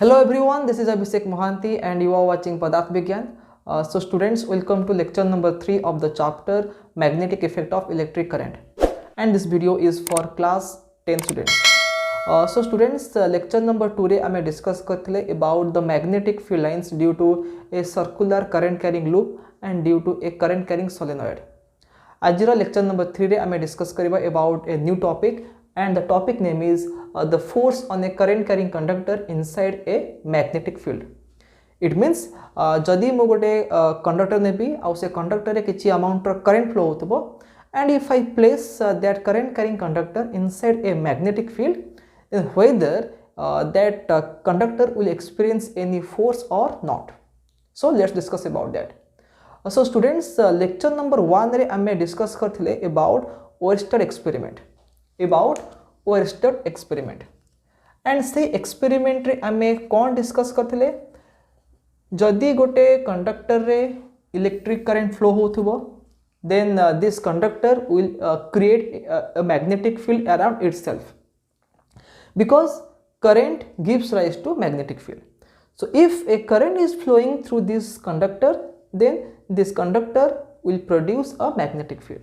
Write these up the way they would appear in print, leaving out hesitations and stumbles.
Hello everyone, this is Abhishek Mohanty and you are watching Padarth Vigyan. So students, welcome to lecture number 3 of the chapter Magnetic Effect of Electric Current, and this video is for class 10 students. So students, lecture number 2 re ame discuss karthile about the magnetic field lines due to a circular current carrying loop and due to a current carrying solenoid. Ajira lecture number 3 re ame discuss kariba about a new topic, and the topic name is the force on a current carrying conductor inside a magnetic field. It means जदि मु गोटे conductor नेबी आउ से conductor रे किछि amount रो current flow होतबो, and if I place that current carrying conductor inside a magnetic field, then whether that conductor will experience any force or not. So let's discuss about that. So students, lecture number 1 रे आमे discuss करथिले about Oersted experiment, and से experiment रे आमे कोन discuss करथिले, जदि गोटे conductor रे इलेक्ट्रिक करंट फ्लो होथबो, then this conductor will create a magnetic field around itself, because current gives rise to magnetic field. So if a current is flowing through this conductor, then this conductor will produce a magnetic field.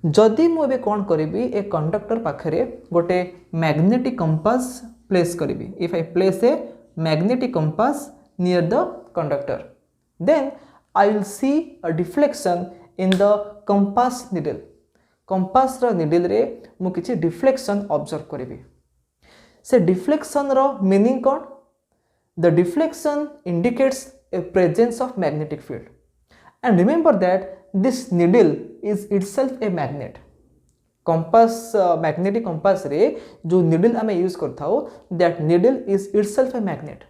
जदि मु एबे कोन करिबी, ए conductor पाखरे गोटे magnetic compass place करिबी. If I place a magnetic compass near the conductor, then I will see a deflection in the compass needle. Compass रा needle रे मु किछि deflection observe करिबी. से deflection row meaning cone? The deflection indicates a presence of magnetic field, and remember that this needle is itself a magnet. Compass magnetic compass रे जो needle आमे use करथाओ, that needle is itself a magnet.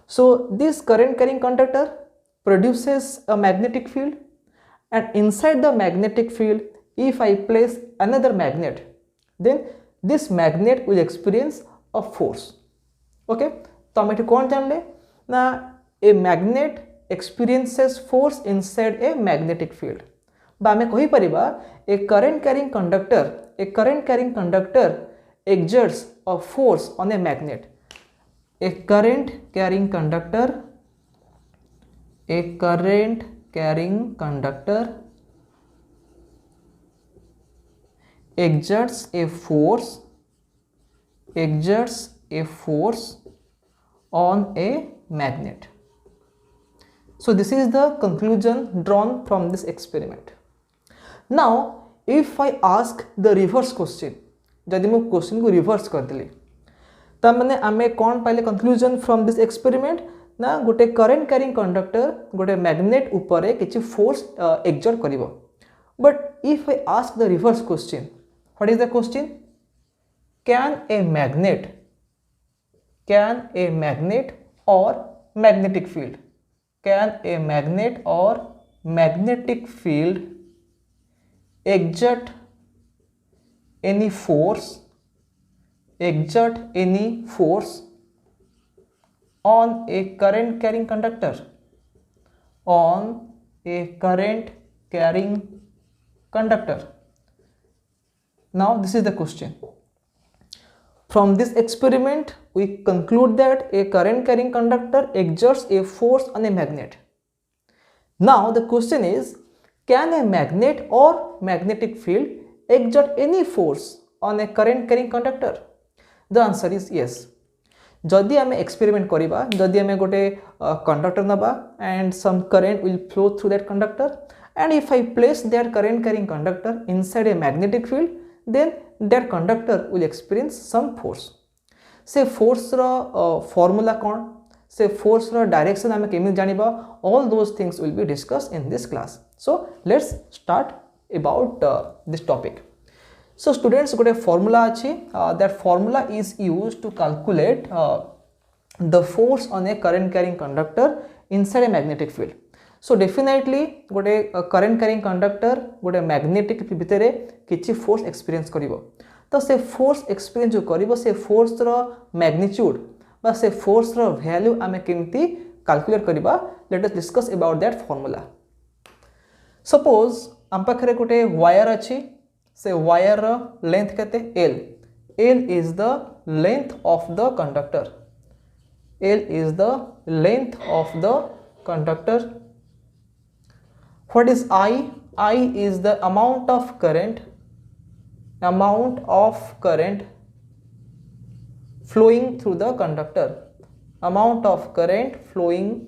So this current carrying conductor produces a magnetic field, and inside the magnetic field, if I place another magnet, then this magnet will experience a force. Okay, तो हम एठी कोन जानले ना, a magnet experiences force inside a magnetic field. बा हमें कहि परिबा, a current carrying conductor exerts a force on a magnet. A current carrying conductor exerts a force on a magnet. So this is the conclusion drawn from this experiment. Now if I ask the reverse question, जदि मु question को reverse कर देली, त माने आमे कोन पाइले conclusion from this experiment ना, गोटे करंट कैरिंग कंडक्टर गोटे मैग्नेट ऊपर किछि फोर्स एक्सर्ट करिवो. But if I ask the reverse question, what is the question? Can a magnet or magnetic field exert any force on a current carrying conductor? Now this is the question. From this experiment we conclude that a current carrying conductor exerts a force on a magnet. Now the question is, can a magnet or magnetic field exert any force on a current carrying conductor? The answer is yes. जदि आमे experiment करिबा, जदि आमे गोटे conductor नबा and some current will flow through that conductor, and if I place that current carrying conductor inside a magnetic field, then that conductor will experience some force. से force रो formula कोन, से force रो direction आमे केमि जानिबा, all those things will be discussed in this class. So let's start about this topic. So students, गोटे formula अछि, that formula is used to calculate the force on a current carrying conductor inside a magnetic field. So definitely गोटे current carrying conductor गोटे magnetic भितरे किछि force experience करिवो. तो से force experience जो करिवो, से force रो magnitude बा से force रो value आमे केमति calculate करिबा. Let us discuss about that formula. Suppose हम पाखरे गोटे वायर अछि, से वायर लेंथ केते L. L is the length of the conductor. L is the length of the conductor. What is I? I is the amount of current flowing through the conductor, amount of current flowing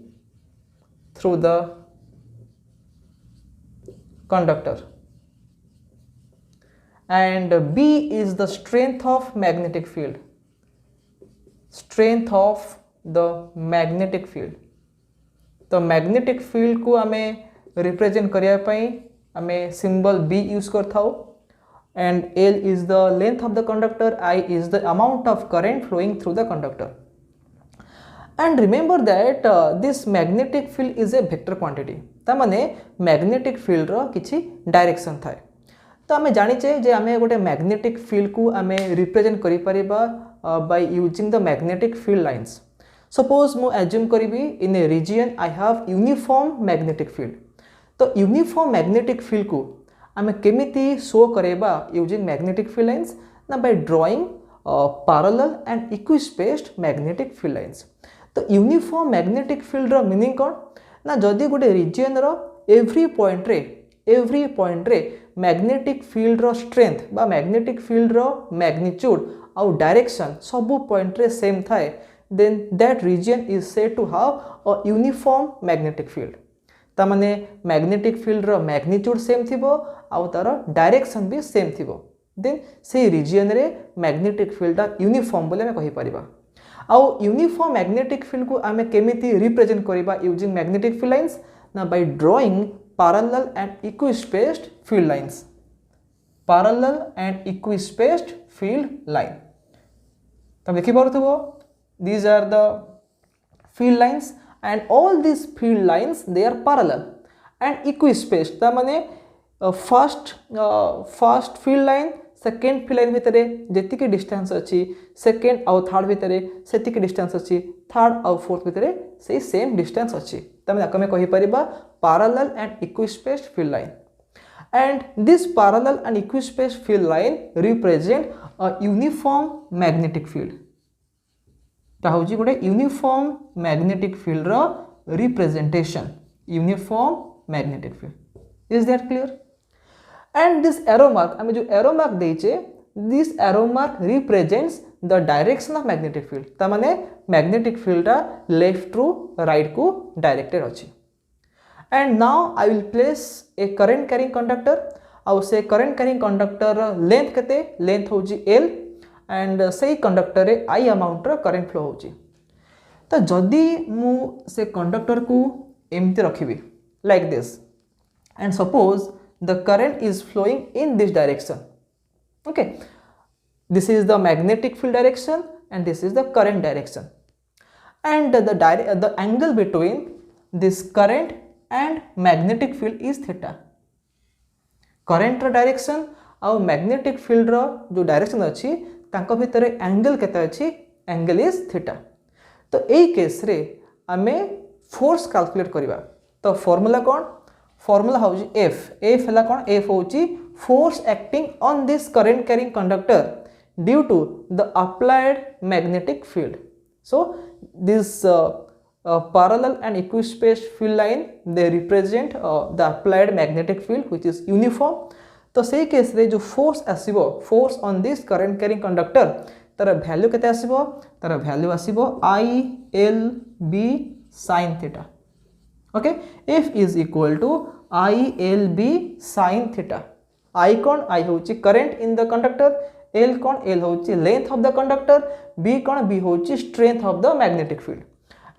through the conductor. And B is the strength of magnetic field, strength of the magnetic field. तो magnetic field को आमे represent करिया पई आमे symbol B use करथाउ and L is the length of the conductor, I is the amount of current flowing through the conductor. And remember that this magnetic field is a vector quantity. ता माने magnetic field रो किछि direction थाए. तो आमे जानिचे जे आमे गोटे magnetic field को आमे रिप्रेजेंट करि परिबा by using the magnetic field lines. Suppose मु assume करिबी in a region I have uniform magnetic field. तो uniform magnetic field को आमे केमिति शो करेबा यूजिंग मैग्नेटिक फील्ड लाइन्स ना by drawing parallel and equispaced magnetic field lines. तो uniform magnetic field रो meaning कोन ना जदी गोटे रीजन रो एवरी पॉइंट रे मैग्नेटिक फील्ड रो स्ट्रेंथ बा मैग्नेटिक फील्ड रो मैग्नीट्यूड आउ डायरेक्शन सब पॉइंट रे सेम थाए, then that region is said to have a uniform magnetic field. ता माने मैग्नेटिक फील्ड रो मैग्नीट्यूड सेम थिबो आउ तार डायरेक्शन भी सेम थिबो, देन से रीजन रे मैग्नेटिक फील्ड यूनिफॉर्म बोले हम कहि परिबा. आउ यूनिफॉर्म मैग्नेटिक फील्ड को आमे केमिति रिप्रेजेंट करिबा यूजिंग मैग्नेटिक फील्ड लाइन्स ना by drawing parallel and equispaced field lines, parallel and equispaced field line. तब देखि पारथबो these are the field lines and all these field lines they are parallel and equispaced. ता माने first field line second field line भितर जेतिके distance अच्छी second आउ third भितर सेतिके डिस्टेंस अच्छी थर्ड आउ फोर्थ भितर से सेम डिस्टेंस अच्छी. तमे आकमे कहि परिबा parallel and equispaced field line. And this parallel and equispaced field line represent a uniform magnetic field. ता होजी गोटे यूनिफॉर्म मैग्नेटिक फील्ड रो representation, uniform magnetic field. Is that clear? And this arrow mark आमे जो एरो मार्क देइचे this arrow mark represents the direction of magnetic field. ता माने magnetic field left to right को डायरेक्टेड अछि. And now I will place a current carrying conductor. आउ से करंट कैरिंग कंडक्टर लेंथ केते? लेंथ होजी L एंड से conductor रे आई अमाउंट रो करंट फ्लो होची. तो जदी मु से कंडक्टर को एमती रखिबी like this and suppose the current is flowing in this direction. Okay, this is the magnetic field direction and this is the current direction and the angle between this current and magnetic field is theta. Current रो direction और magnetic field रो जो डायरेक्शन अच्छी तांको भितर angle केते अछि? Angle is theta. तो एई केस रे आमे फोर्स कैलकुलेट करिबा. तो फार्मूला कोन? फार्मूला होजी F हला कोन? F होजी force acting on this current carrying conductor due to the applied magnetic field. So this parallel and equispaced field line they represent the applied magnetic field which is uniform. तो से case रे जो force आसीबो, force on this current carrying conductor तार value केते आसीबो? तार value आसीबो ILB sin theta. Okay, F is equal to ILB sin theta. I कोन? I होची current in the conductor, L कोन? L होची length of the conductor, B कोन? B होची strength of the magnetic field.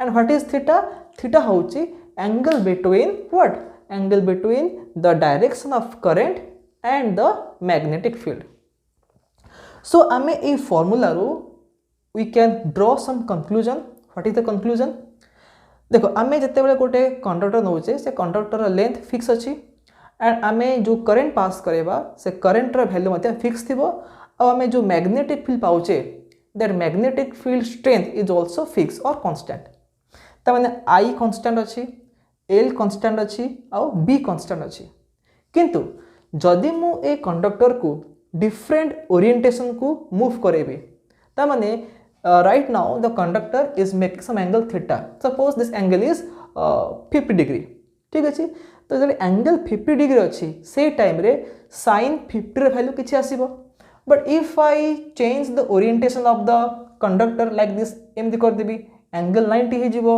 And what is theta? Theta होची angle between what? Angle between the direction of current and the magnetic field. So आमे ए formula row we can draw some conclusion. What is the conclusion? देखो आमे जते बेले गोटे conductor नउचे से conductor length fix अछि एंड आमे जो करंट पास करेबा से करंट रो वैल्यू मते फिक्स थिबो और आमे जो मैग्नेटिक फील्ड पाउचे that magnetic field strength is also fix और कांस्टेंट. ता माने I कांस्टेंट अछि, L कांस्टेंट अछि और B कांस्टेंट अछि. किंतु जदि मु ए कंडक्टर को डिफरेंट ओरिएंटेशन को मूव करेबे ता माने right now the conductor is making some angle theta. Suppose this angle is 50 degree. ठीक अच्छे तो जो एंगल 50 डिग्री अच्छी से टाइम रे sin 50 रे वैल्यू किछि आसीबो but if I change the orientation of the conductor like this एमती कर देबी एंगल 90 हे जिवो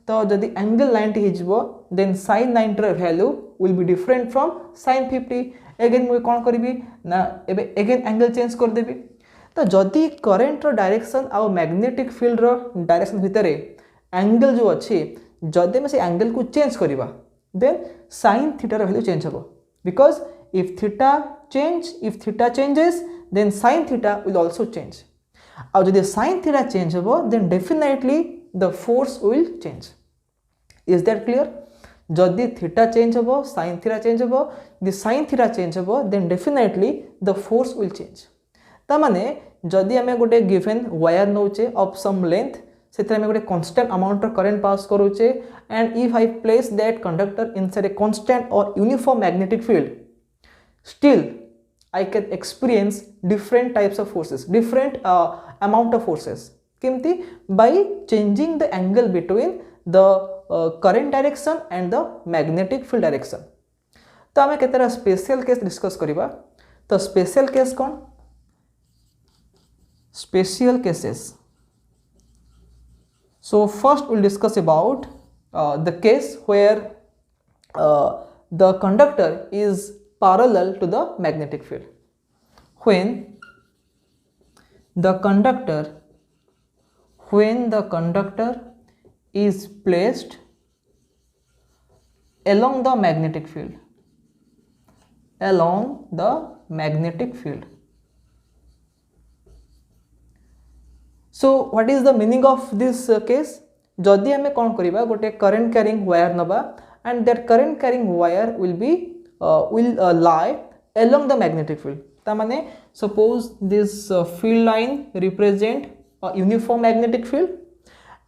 तो जदि एंगल 90 हे जिवो देन sin 90 रे value will be different from sin 50 again मुई कोन करबी ना एबे अगेन एंगल चेंज कर देबी तो जदि करंट रो डायरेक्शन आ मैग्नेटिक फील्ड रो डायरेक्शन भितरे एंगल जो अच्छी जदि में से एंगल को चेंज करबा then sin theta value change hobo because if theta changes then sin theta will also change aw jodi sin theta change hobo then definitely the force will change. Is that clear? jodi theta change hobo sin theta change hobo the sin theta change hobo then definitely the force will change. ta mane jodi ame gote given wire nouche of some length से गोटे constant amount of current pass करूचे and if I place that conductor inside a constant or uniform magnetic field still I can experience different types of forces, different amount of forces किमती by changing the angle between the current direction and the magnetic field direction. तो आमे केतेरा special case discuss करिबा तो special case कोन special cases. So first we'll discuss about the case where the conductor is parallel to the magnetic field. When the conductor is placed along the magnetic field. So what is the meaning of this case? जदि आमे कौन करिबा गोटे current carrying wire नबा and that current carrying wire will lie along the magnetic field. ता माने suppose this field line represent a uniform magnetic field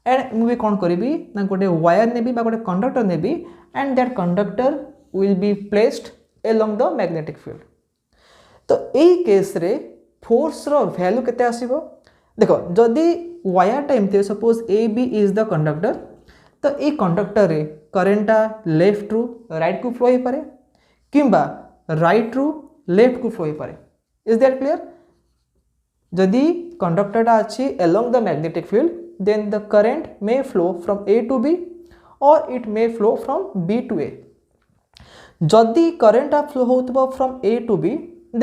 and मुझे कौन करिबी ना गोटे wire नेबी बा गोटे conductor navy and that conductor will be placed along the magnetic field. तो एई केस रे force रो value केते आसीबो देखो जदि वायर टाइम थे suppose A B is the conductor तो ये कंडक्टर रे करेंटा लेफ्ट रु राइट को फ्लो हो पारे किंबा राइट रु लेफ्ट को फ्लो हो पारे. Is that clear? जदि कंडक्टरटा अच्छी along the magnetic field then the current may flow from A to B और it may flow from B to A. जदि करंटा फ्लो होतबो from A to B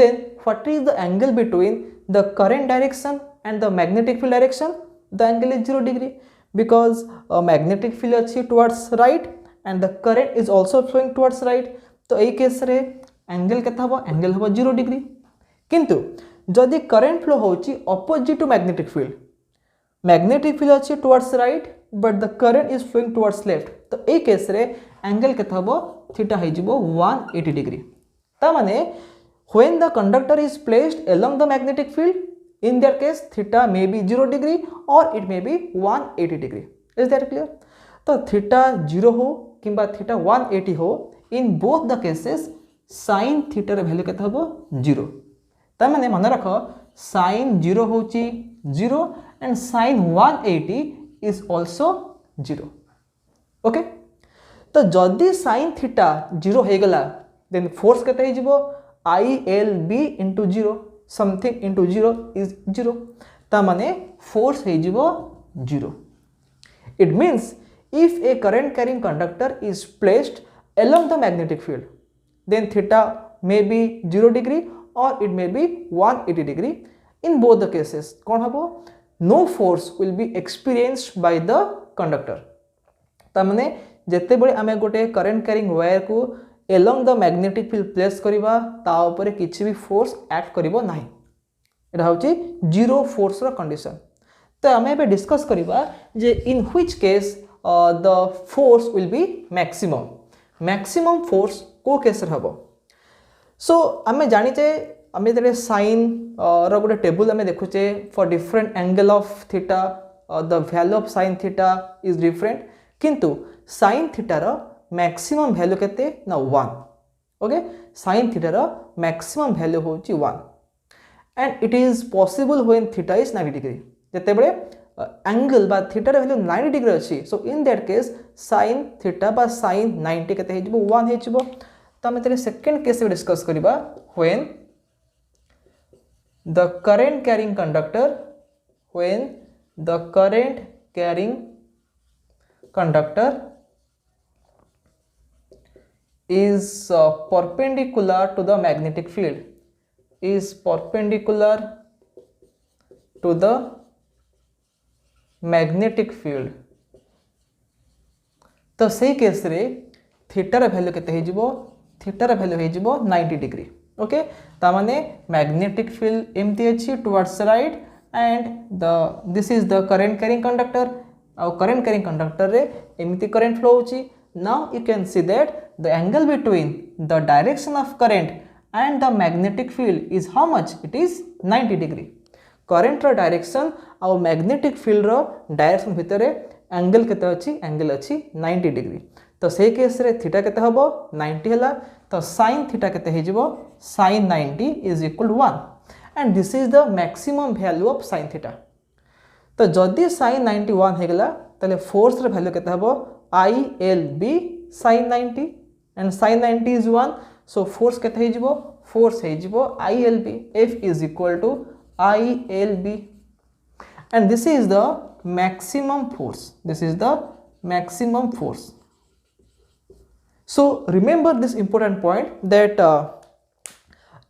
then what is the angle between the current direction and the magnetic field direction? The angle is 0 degree because magnetic field अच्छी towards right and the current is also flowing towards right. तो ए case रे angle केता हबो angle हबो 0 degree किंतु जदि current flow होची opposite to magnetic field अच्छी towards right but the current is flowing towards left तो ए केस रे एंगल केता हबो थीटा हे जिवो 180 डिग्री. ता माने when the conductor is placed along the magnetic field in that case theta may be 0 degree or it may be 180 degree. Is that clear? तो theta 0 हो किंबा theta 180 हो in both the cases sin theta रे value केता हबो 0. ता माने मन रख sin 0 होची 0 and sin 180 is also 0. Okay तो जदि sin theta 0 हे गला then force केता हे जिवो ILB into 0 something into 0 is 0 ता माने force हे जिवो 0. It means if a current carrying conductor is placed along the magnetic field then theta may be 0 degree or it may be 180 degree. In both the cases कौन हबो no force will be experienced by the conductor. ता माने जेते बळे आमे गोटे current carrying wire को along the magnetic field place करिबा ता ऊपर किछि भी फोर्स एक्ट करिवो नाही. एटा होची जीरो फोर्स रो कंडीशन. तो आमे बे डिस्कस करिबा जे in which case the force will be maximum force को केस रे हबो. सो आमे जानि जे आमे जरे साइन रो गोटे टेबल आमे देखुचे for different angle of theta the value of sin theta is different किंतु sin थीटा रो मैक्सिमम वैल्यू केते ना 1. ओके sin थीटा रो मैक्सिमम वैल्यू होची 1 and it is possible when theta is 90 degree. जेतेबेले एंगल बा थीटा रे value 90 degree अछि so in that case sin theta बा sin 90 केते हेजिबो 1 हेजिबो तो हम तेरे सेकंड केस में डिस्कस करिबा when the current carrying conductor is perpendicular to the magnetic field तो सही केस रे थीटा रे वैल्यू केते हेजिबो थीटा रे वैल्यू हेजिबो 90 डिग्री ओके ता माने मैग्नेटिक फील्ड एमती अछि towards right and this is the current carrying conductor और करंट कैरिंग कंडक्टर रे एमती करंट फ्लो होची now you can see that the angle between the direction of current and the magnetic field is how much it is 90 degree current रो direction और magnetic field रो direction भितरे angle केते अछि angle अछि 90 degree तो से केस रे थीटा केते हबो 90 हला तो sin थीटा केते हे जिवो sin 90 is equal to 1 and this is the maximum value of sin theta तो जदी sin 91 हे गेला तले फोर्स रे वैल्यू केते हबो ILB sin 90 एंड sin 90 इज 1 सो फोर्स केते हे जिवो फोर्स हे जिवो ILB F is equal to ILB and this is the maximum force so remember this important point that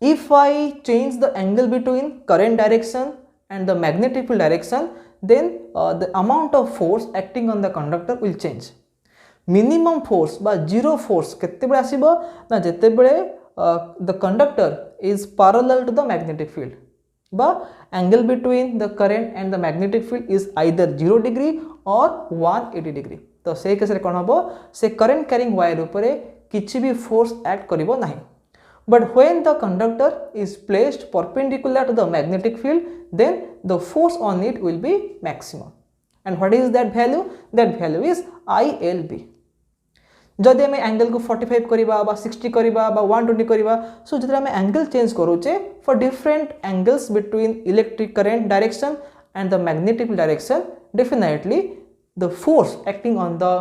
if I change the angle between current direction and the magnetic field direction then the amount of force acting on the conductor will change minimum force ba zero force kette bele asibo na jete bele the conductor is parallel to the magnetic field ba angle between the current and the magnetic field is either 0 degree or 180 degree तो से case रे कोन हबो से current carrying wire ऊपर किछि भी force act करिवो नाही but when the conductor is placed perpendicular to the magnetic field then the force on it will be maximum and what is that value is ILB जदि हमें angle को 45 करिबा बा 60 करिबा बा 120 करिबा सो जदि हमें एंगल चेंज करूचे for different angles between electric current direction and the magnetic direction definitely the force acting on the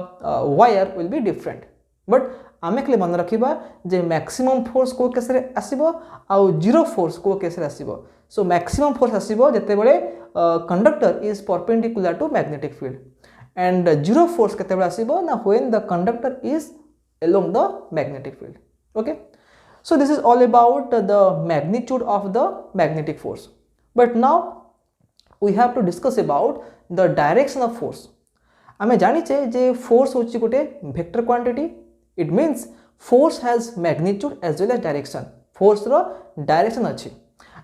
wire will be different but आमे खाली मन रखिबा जे मैक्सिमम फोर्स को केस रे आसीबो आ जीरो फोर्स को केस रे आसीबो सो मैक्सिमम फोर्स आसीबो जते बेले conductor is perpendicular to magnetic field and zero force kete bela asibo na when the conductor is along the magnetic field okay so this is all about the magnitude of the magnetic force but now we have to discuss about the direction of force ame janiche je force hochi gote vector quantity it means force has magnitude as well as direction force ro direction achi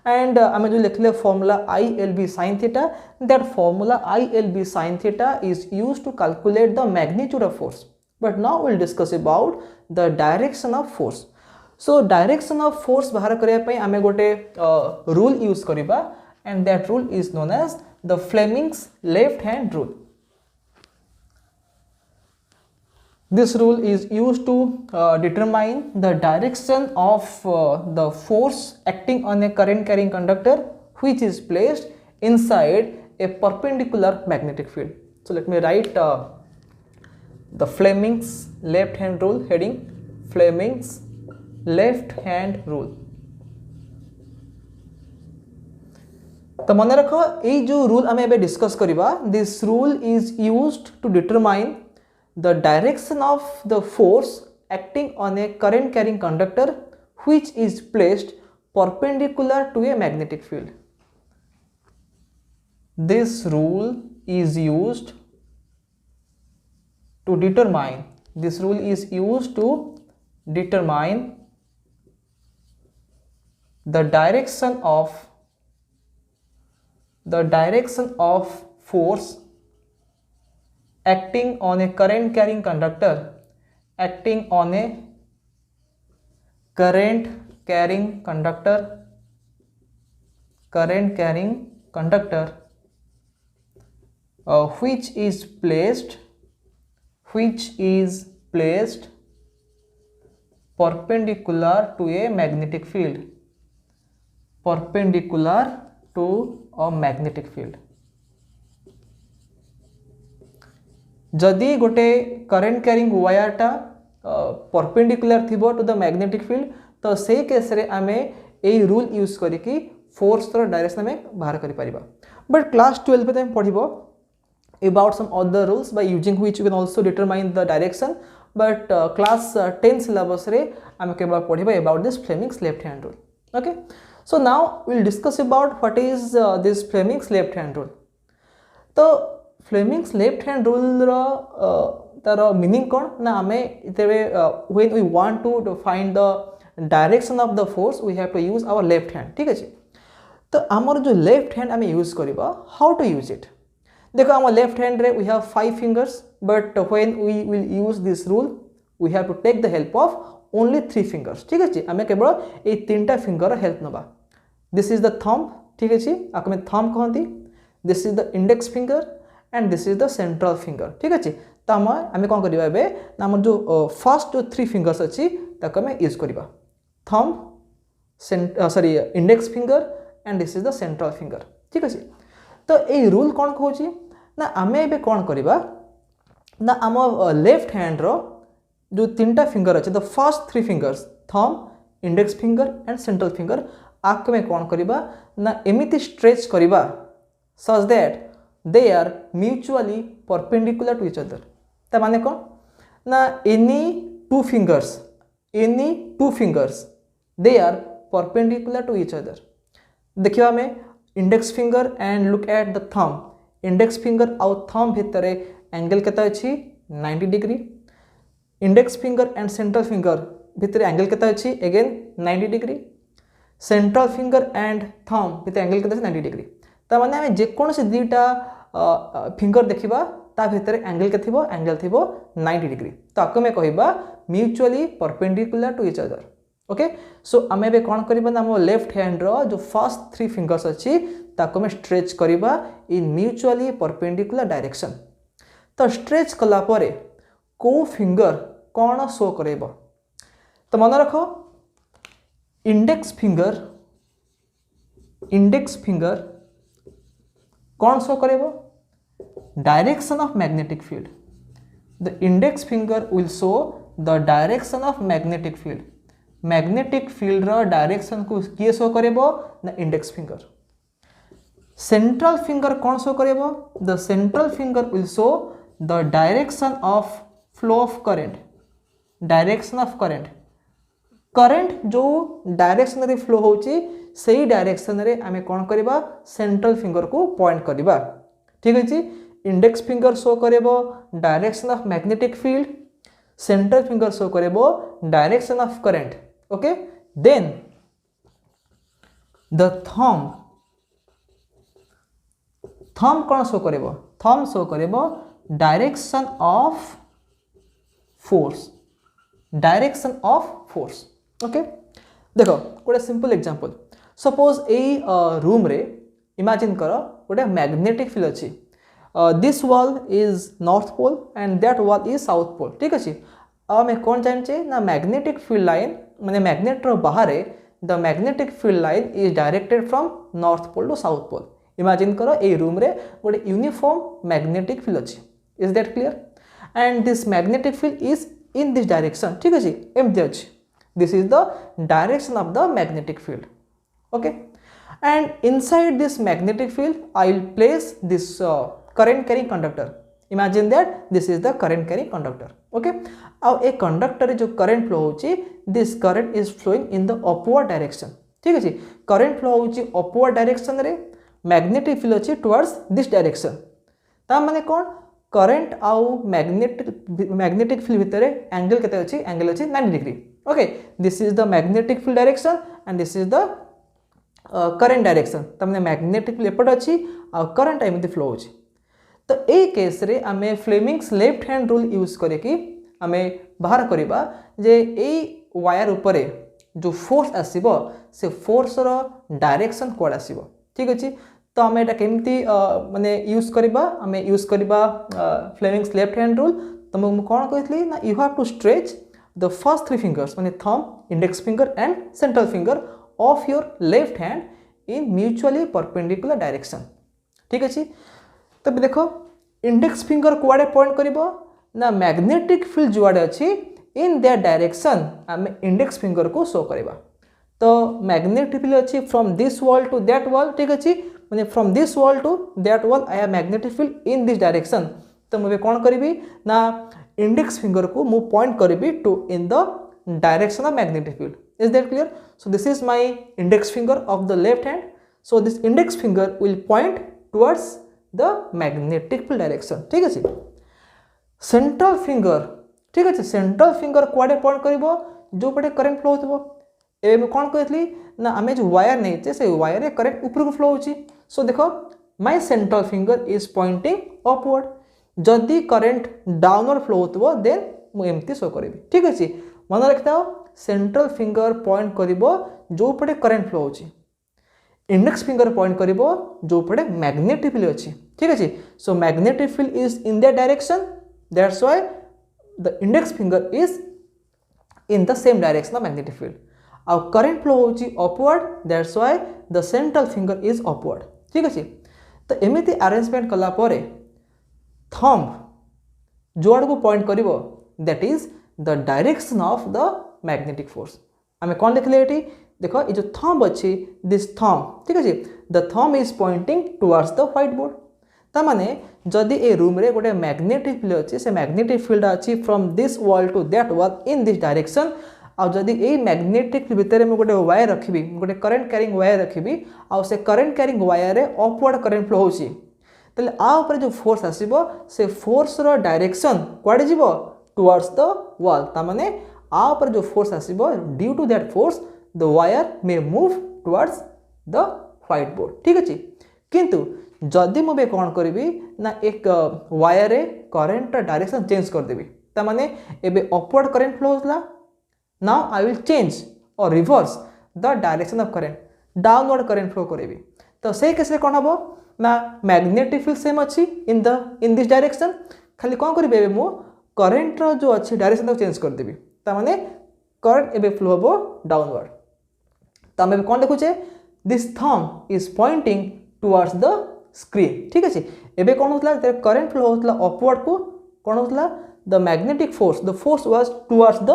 and आमे जो लिखले formula ILB sin theta that formula ILB sin theta is used to calculate the magnitude of force but now we'll discuss about the direction of force so direction of force बाहर करिया पई आमे गोटे rule use करिबा and that rule is known as the Flemings left hand rule this rule is used to determine the direction of the force acting on a current carrying conductor which is placed inside a perpendicular magnetic field. So let me write the Flemings left hand rule heading Flemings left hand rule. तो मन रख ये जो rule आम ए discuss करिबा this rule is used to determine the direction of the force acting on a current carrying conductor which is placed perpendicular to a magnetic field. This rule is used to determine the direction of force acting on a current carrying conductor which is placed perpendicular to a magnetic field जदि गोटे current carrying वायरटा perpendicular थिबो to the magnetic field तो से case रे आमे ए rule use करिकी फोर्स रो डायरेक्शन में बाहर करि परिबा बट क्लास 12 पे पढ़िबो about some other rules by using which you can also determine the direction but class 10 syllabus re ame kebal padhiba about this Fleming's left hand rule. Okay, so now we'll discuss about what is this Fleming's left hand rule. तो Fleming's left hand rule रो तार meaning कौन ना ame इतेबे when we want to find the direction of the force we have to use our left hand. ठीक अछि तो हमर जो left hand ame use करिबा how to use it. देखो आम लेफ्ट हैंड रे we have 5 fingers but when we will use this rule we have to take the help of only 3 fingers. ठीक अछि आमे केवल ए 3टा फिंगर हेल्प नबा. This is the thumb. ठीक अछि आकमे थंब कहंती. This is the index finger and this is the central finger. ठीक अछि त आमे कोन करबा बे ना हमर जो फर्स्ट जो 3 फिंगर्स अछि ताको आमे यूज करबा. Thumb sorry index finger and this is the central finger. ठीक अछि तो ये रूल कौन कहूँ ना आम ए कौन करवा ना आम लेफ्ट हैंड रो जो 3टा फिंगर अच्छे the first 3 fingers thumb index finger and central finger आके में कौन करवा ना एमिति स्ट्रेच करवा such that they are mutually perpendicular to each other. ता माने कौन ना any two fingers they are perpendicular to each other. देखियो हमें index finger and look at the thumb. Index finger आउ थंब भितर एंगल केता अछि 90 डिग्री. Index finger and central finger भितर एंगल केता अछि again 90 degree. Central finger and thumb भितर एंगल केता अछि 90 डिग्री. ता माने हम जे कोन से दुटा फिंगर देखिबा ता भितर एंगल के थिबो 90 डिग्री. तो आको में कहिबा mutually perpendicular to each other. Okay so आमे बे कौन करबा ना हमर लेफ्ट हैंड रो जो फर्स्ट 3 फिंगर्स अछि ताको में स्ट्रेच करबा इन म्यूचुअली परपेंडिकुलर डायरेक्शन. तो स्ट्रेच कला परे को फिंगर कौन शो करेबो तो मन रखो इंडेक्स फिंगर कौन शो करेबो direction of magnetic field. The index finger will show the direction of magnetic field. Magnetic field रो डायरेक्शन को किए शो करेबो ना इंडेक्स फिंगर. सेंट्रल फिंगर कौन शो करेबो the central finger will show the direction of flow of current. Direction of current जो direction रे flow होची सही डायरेक्शन रे आमे कौन करबा सेंट्रल फिंगर को पॉइंट करबा. ठीक अछि इंडेक्स फिंगर शो करेबो direction of magnetic field. Central finger show करेबो direction of current. Okay, then the thumb कौन शो करेबो थंब शो करेबो डायरेक्शन ऑफ फोर्स. ओके देखो गोटे सिंपल एग्जांपल सपोज ए रूम रे इमेजिन करो गोटे मैग्नेटिक फील्ड अछि. This wall is north pole and that wall is south pole. ठीक अछि आमे कौन जानचे ना मैग्नेटिक फील्ड लाइन माने मैग्नेट रो बाहर the magnetic field line is directed from north pole to south pole. Imagine करो ए रूम रे गोटे यूनिफॉर्म मैग्नेटिक फील्ड अछि. Is that clear and this magnetic field is in this direction. ठीक अछि एमती अछि. This is the direction of the magnetic field. Okay and inside this magnetic field I will place this current carrying conductor. Imagine that this is the current carrying conductor. Okay, now a conductor जो current flow होची this current is flowing in the upward direction. ठीक है जी current flow होची upward direction रे magnetic field होची towards this direction. ता माने कौन current आउ magnetic field भितरे angle केते होची angle होची 90 degree. Okay, this is the magnetic field direction and this is the current direction. ता माने magnetic field एपट होची आउ current एमिति flow होची. तो ए केस रे आमे Fleming's left hand rule use करके आमे बाहर करबा जे ए वायर ऊपर जो फोर्स आसीबो से फोर्स रो डायरेक्शन कोड आसीबो. ठीक अछि तो आमे एटा केमती माने यूज करबा आमे यूज करबा फ्लेमिंग्स लेफ्ट हैंड रूल. तो हम कोन कहथली ना you have to stretch the first 3 fingers माने thumb index finger and central finger of your left hand in mutually perpendicular direction. ठीक अछि तब देखो इंडेक्स फिंगर कुआडे पॉइंट करिवो ना मैग्नेटिक फील्ड जुआडे अछि इन दैट डायरेक्शन आम इंडेक्स फिंगर को शो करवा। तो मैग्नेटिक फील्ड अच्छी from this wall to that wall, ठीक अच्छे मैंने from this wall to that wall I have magnetic field in this direction. तो मुझे कौन करी ना इंडेक्स फिंगर को मु पॉइंट करी to in the direction of magnetic field. Is that clear? So this is my index finger of the left hand. So this index finger will point towards the magnetic field direction, ठीक अच्छे। Central finger, ठीक अच्छे, central finger कुआडे point करिवो जो पटे current flow होतबो। ए मैं कौन कहली ना आमे जो वायर नहीं से वायर करंट ऊपर को फ्लो होची। सो देखो my central finger is pointing upward. जदि करंट डाउनवर्ड फ्लो होतबो देन मु एमती शो करेबी, ठीक अछि। मन रखिथाओ सेंट्रल फिंगर पॉइंट करिवो जो पटे करंट फ्लो होची, इंडेक्स फिंगर पॉइंट करिवो जो पटे मैग्नेटिक फील्ड अछि, ठीक अछि। So magnetic field is in that direction, that's why the index finger is in the same direction of magnetic field. आउ करंट फ्लो होची upward, that's why the central finger is upward, ठीक अछि। तो एमिति arrangement कला परे thumb जोड़ को पॉइंट करिवो that is the direction of the magnetic force. आमे कोन देखले एटी देखो ये जो थंब अछि दिस थंब, ठीक अछि, the thumb is pointing towards the white board. ता माने जदि ए रूम रे गोटे मैग्नेटिक फील्ड अछि से मैग्नेटिक फील्ड अछि from this wall to that wall in this direction. आ जदि ए मैग्नेटिक फील्ड भितर में गोटे वायर रखिबी, गोटे करंट कैरिंग वायर रखिबी, आ से करंट कैरिंग वायर रे अपवर्ड करंट फ्लो होछि, तले आ ऊपर जो फोर्स आसीबो से फोर्स रो डायरेक्शन कुआडे जीवो टुवर्ड्स द वॉल। ता माने आ ऊपर जो फोर्स आसीबो due to that force the wire may move towards the white board, ठीक अछि। किंतु जदि मुबे कोन करबी ना एक वायर रे करंट डायरेक्शन चेंज कर देबी, ता माने एबे अपवर्ड करंट फ्लो होतला, now I will change or reverse the direction of current, downward current flow करेबी। तो से केस रे कोन हबो ना मैग्नेटिक फील्ड सेम अछि इन दिस डायरेक्शन, खाली कोन करबे एबे मु करंट रो जो अछि डायरेक्शन को चेंज कर देबी, ता माने करंट एबे फ्लो हबो डाउनवर्ड। ता हम एबे कोन देखुचे this thumb is pointing towards the screen, ठीक अछि। एबे कोन होतला करंट फ्लो होतला अपवर्ड को, कोन होतला the magnetic force, the force was towards the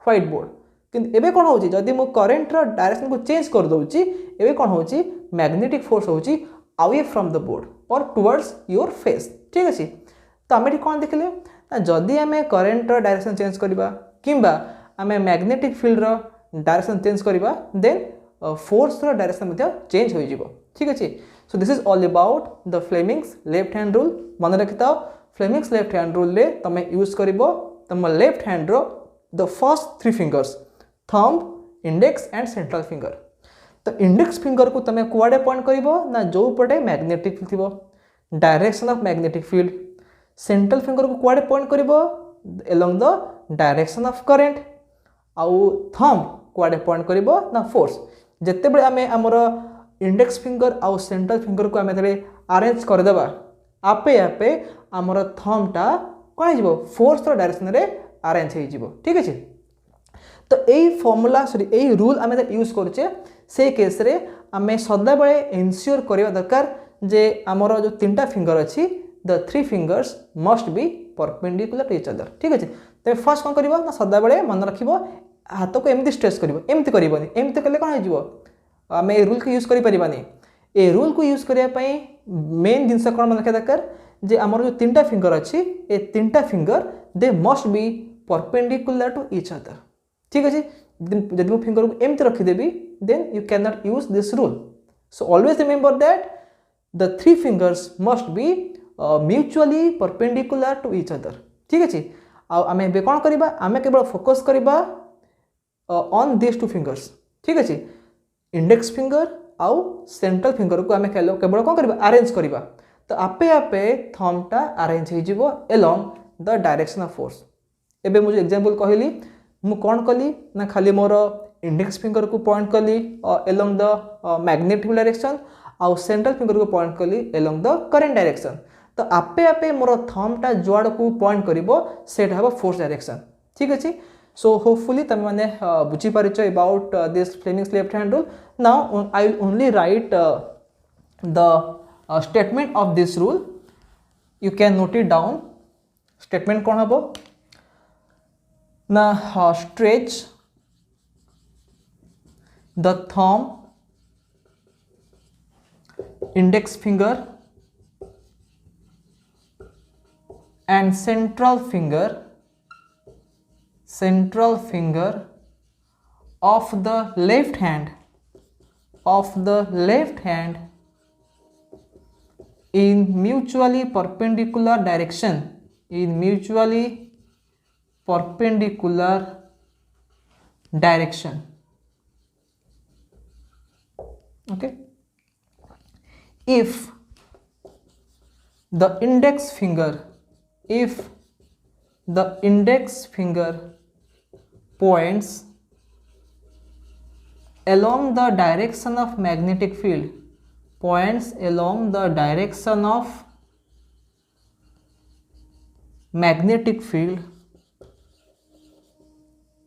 white board. किंतु एबे कोन होची जदि मु करंट रो डायरेक्शन को चेंज कर दोची, एबे कोन होची मैग्नेटिक फोर्स होची अवे फ्रॉम द बोर्ड और टुवर्ड्स योर फेस, ठीक अछि। तो आमे कोन देखले ना जदि आमे करंट रो डायरेक्शन चेंज करबा किंबा आमे मैग्नेटिक फील्ड रो डायरेक्शन चेंज करबा देन फोर्स रो डायरेक्शन मध्ये चेंज होई जिवो, ठीक अछि। So this is all about the Fleming's left hand rule. मन रखिताओ फ्लेमिंग्स लेफ्ट हैंड रूल रे तमे यूज करिवो तम लेफ्ट हैंड रो the first three fingers thumb, index and central finger. तो इंडेक्स फिंगर को तमे कुआडे पॉइंट करिवो ना जो पटे मैग्नेटिक फील्ड थिबो, direction of magnetic field. Central finger को कुआडे पॉइंट करिवो along the direction of current. आउ थंब कुआडे पॉइंट करिवो ना फोर्स। जत्ते बळे आमे हमर इंडेक्स फिंगर आउ सेंट्रल फिंगर को आमे तबे अरेंज कर देबा, आपे आपे हमर थंबटा कोन हिजबो फोर्स रो डायरेक्शन रे अरेंज हो जिवो, ठीक अछि। तो एई फॉर्मूला सॉरी एई रूल आमे यूज करछे से केस रे आमे सदा बळे एन्श्योर करिवा दरकार जे हमर जो तीनटा फिंगर अछि the three fingers must be perpendicular to each other, ठीक अछि। ते फर्स्ट कोन करिवो ना सदा बळे मन रखिवो हाथ को एमती स्ट्रेच करिवो, एमती करिवोनी, एमती कले कोन हो जिवो आमे ए रूल को यूज करि परिबानी। ए रूल को यूज करिया पई मेन जिंस कोन मन रखिया दरकार जे हमर जो तीनटा फिंगर अछि ए तीनटा finger they must be perpendicular to each other, ठीक अछि। जदि मु फिंगर को एमती रखि देबी then you can not use this rule. So always remember that the three fingers must be mutually perpendicular to each other, ठीक अछि। आ आमे बे कोन करिबा आमे केवल फोकस करिबा ऑन दिस टू फिंगर्स, ठीक अछि। इंडेक्स फिंगर आउ सेंट्रल फिंगर को आमे केवल कोन करिबा अरेंज करिबा। तो आपे आपे थंबटा अरेंज हो जिवो along the direction of force. एबे मुझे एग्जांपल कहली मु कोन कली ना खाली मोर इंडेक्स फिंगर को पॉइंट कली अलोंग द मैग्नेटिक डायरेक्शन आउ सेंट्रल फिंगर को पॉइंट कली अलोंग द करंट डायरेक्शन। तो आपे आपे मोर थंबटा जुआड को पॉइंट करिवो सेट हबो फोर्स डायरेक्शन, ठीक अछि। सो होपफुली तमे माने बुझी परिचय about this Fleming's left hand rule. Now I will only right the statement of this rule you can note it down. Statement कौन हबो ना stretch the thumb, index finger and central finger of the left hand in mutually perpendicular direction, okay. If the index finger points along the direction of magnetic field,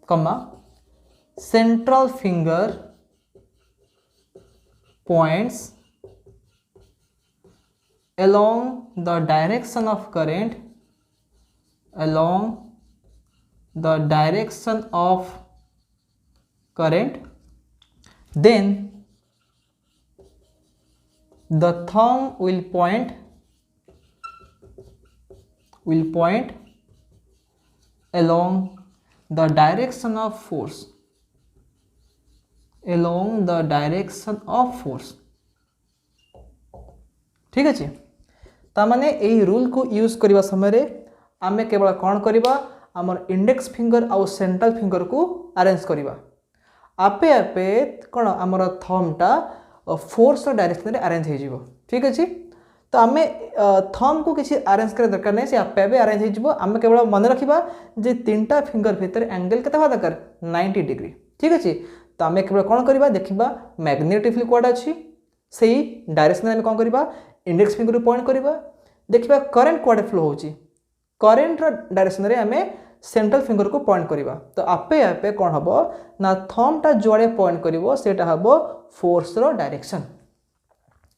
comma, central finger points along the direction of current, then the thumb will point along the direction of force, ठीक अच्छे। तामाने यही rule को use करने समय आमे केवल कौन करवा आमर इंडेक्स फिंगर आउ सेंट्रल फिंगर को अरेंज करवा आपे आपे कौन आमर थंबटा फोर्स डायरेक्शन में अरेंज हो, ठीक अच्छे। तो आम थंब को किसी अरेंज कर दरकार नहीं, से आपे आपे अरेंज हो। आम केवल मन रखा जे तीनटा फिंगर भितर एंगल केते दरकार 90 डिग्री, ठीक अच्छे। तो आम केवल कौन करवा देखा मैग्नेटिक फील्ड कौन अच्छी से डायरेक्शन में कौन करवा इंडेक्स फिंगर पॉइंट करवा देखा करेन्ट कौड़े फ्लो हो करेन्ट डायरेक्शन में आम सेंट्रल फिंगर को पॉइंट करवा। तो आपे आपे कौन हम ना थंबटा जुआड़े पॉइंट करिवो सेटा हबो फोर्स रो direction.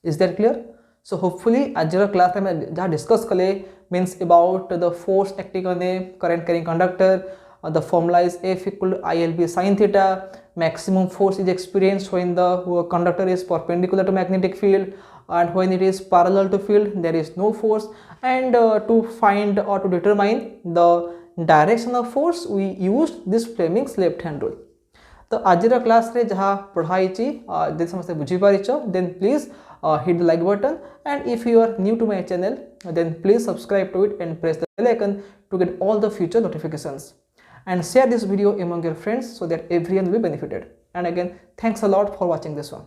Is that clear? So hopefully आज क्लास में जहाँ डिस्कस कले means about the force acting on a current carrying conductor, the formula is F equal to ILB sin theta, maximum force is experienced when the conductor is perpendicular to magnetic field, and when it is parallel to field there is no force, and to find or to determine the direction of force we used this Fleming's left hand rule. तो आज class रे जहाँ पढ़ाई यदि समस्ते बुझी पारिछ then please hit the like button, and if you are new to my channel then please subscribe to it and press the bell icon to get all the future notifications, and share this video among your friends so that everyone will be benefited. And again, thanks a lot for watching this one.